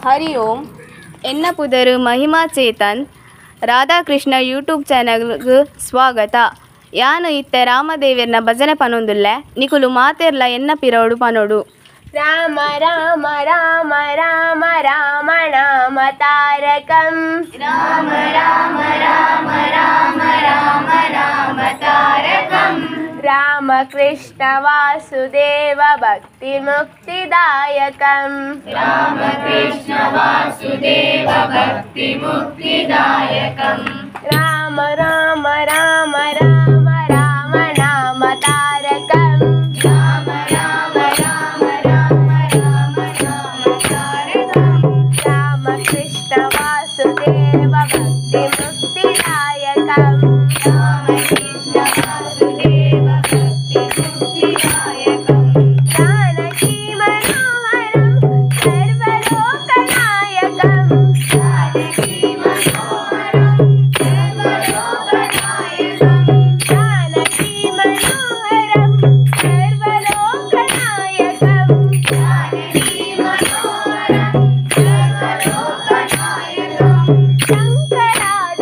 हरि ओम एन्न पुदरु महिमा चेतन Radhakrishna YouTube channel स्वागत यानु इत्ते रामदेवर्न भजने पनोंदुल्ले निकुलु मातेर्ला एन्न पिरोडु पनोडु राम राम राम राम राम नाम तारकं राम राम राम राम राम नाम तारकं राम कृष्ण वासुदेव भक्ति मुक्तिदायकं राम कृष्ण वासुदेव भक्ति मुक्तिदायकं राम राम राम राम राम नाम तारकं राम राम राम राम राम नाम तारकं राम कृष्ण वासुदेव भक्ति मुक्तिदायकं राम कृष्ण वासुदेव भक्ति मुक्तिदायकं जानकी मनोहरं सर्वलोकनायकं जानकी मनोहरं सर्वलोकनायकं जानकी मनोहरं सर्वलोकनायकं जानकी मनोहरं सर्वलोकनायकं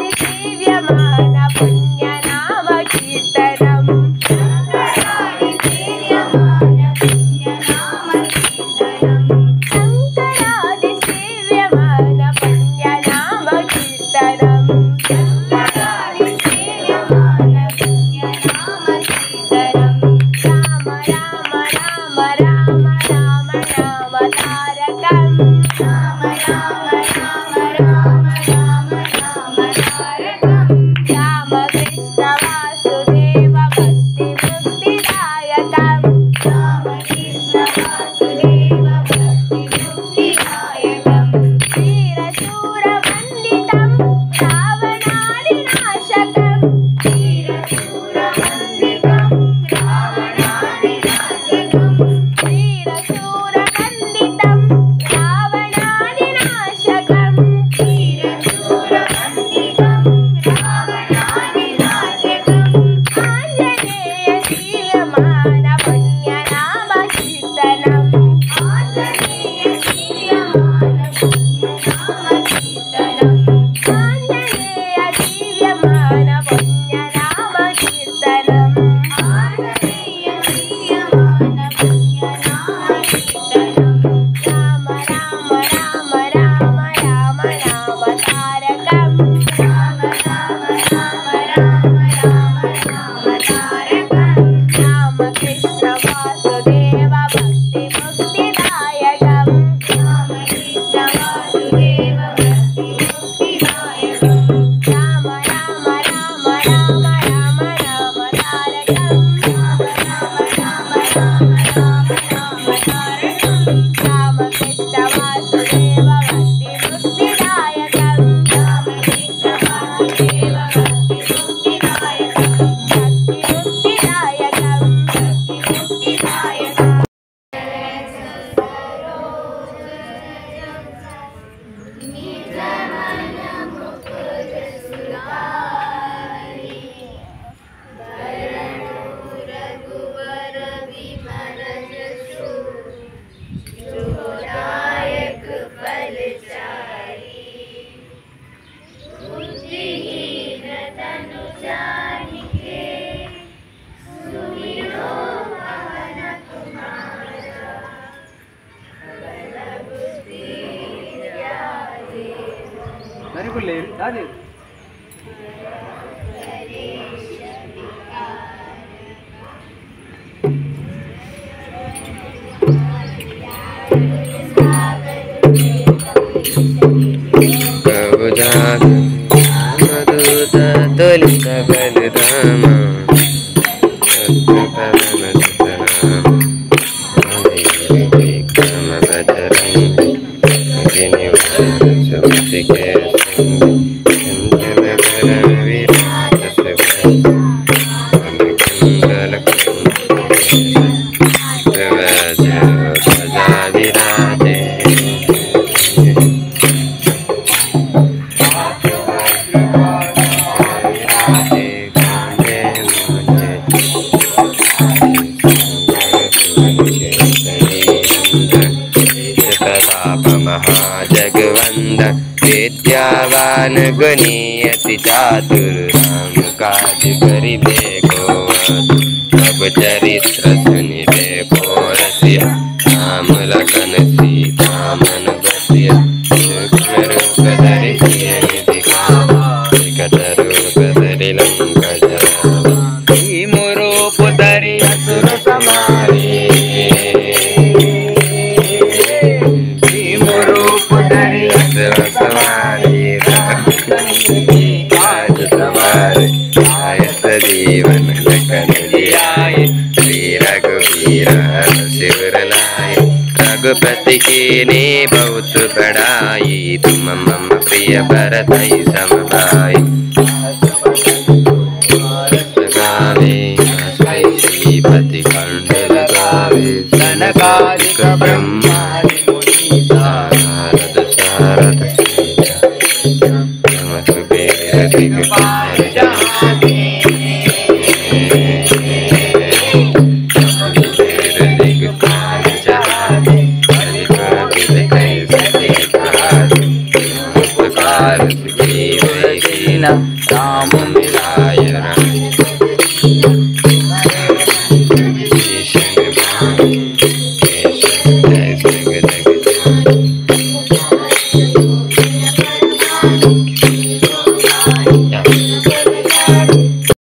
शङ्करादिसेव्यमान पुण्यनाम कीर्तनं शङ्करादिसेव्यमान पुण्यनाम कीर्तनं शङ्करादिसेव्यमान पुण्यनाम कीर्तनं शङ्करादिसेव्यमान पुण्यनाम कीर्तनं राम राम राम राम राम नाम तारकं राम राम राम राम राम नाम तारकं राम कृष्ण वासुदेव भक्ति मुक्तिदायकं राम कृष्ण वासुदेव भक्ति मुक्तिदायकं वीरशूरवन्दितं रावणादिनाशकं वीरशूरवन्दितं रावणादिनाशकं वीरशूरवन्दितं रावणादिनाशकं वीरशूरवन्दितं रावणादिनाशकं आञ्जनेयशीलमान पुण्यनाम कीर्तनं आञ्जनेयशीलमान पुण्यनाम कीर्तनं आञ्जनेयशीलमान पुण्यनाम कीर्तनं आञ्जनेयशीलमान पुण्यनाम कीर्तनं राम राम राम राम राम नाम तारकं राम राम राम राम राम नाम तारकं राम कृष्ण वासुदेव भक्ति मुक्तिदायकं राम कृष्ण वासुदेव भक्ति मुक्तिदायकं राम राम राम राम राम नाम तारकं राम राम राम राम राम नाम तारकं राम कृष्ण वासुदेव भक्ति मुक्तिदायकं राम कृष्ण वासुदेव भक्ति मुक्तिदायकं भक्ति मुक्तिदायकं भक्ति मुक्तिदायकं जगवंदन विद्यावान गुणी अति चातुर राम काज करिबे को सब चरित्र सुनिबे को रसिया राम लखन सीता मन बसिया सूक्ष्म रूप धरि सिय निधि कावा विकट रूप धरि लंका जरावा भीम रूप धरि असुर संहारे भीम रूप धरि असुर संहारे राज सवारे आयत जीवन लखन जियाए श्री रघुवीर शिवर लाए रघुपति कीन्ही बहुत बड़ाई तुम मम प्रिय भरत सम भाई गावे श्रीपति कंठ लगावे सनकादिक ब्रह्मादि नारद सारद कुबेर दिगपाल जाने कुबेर दिगपाल जाने हरिभक्त कैसे कार राम मिलाय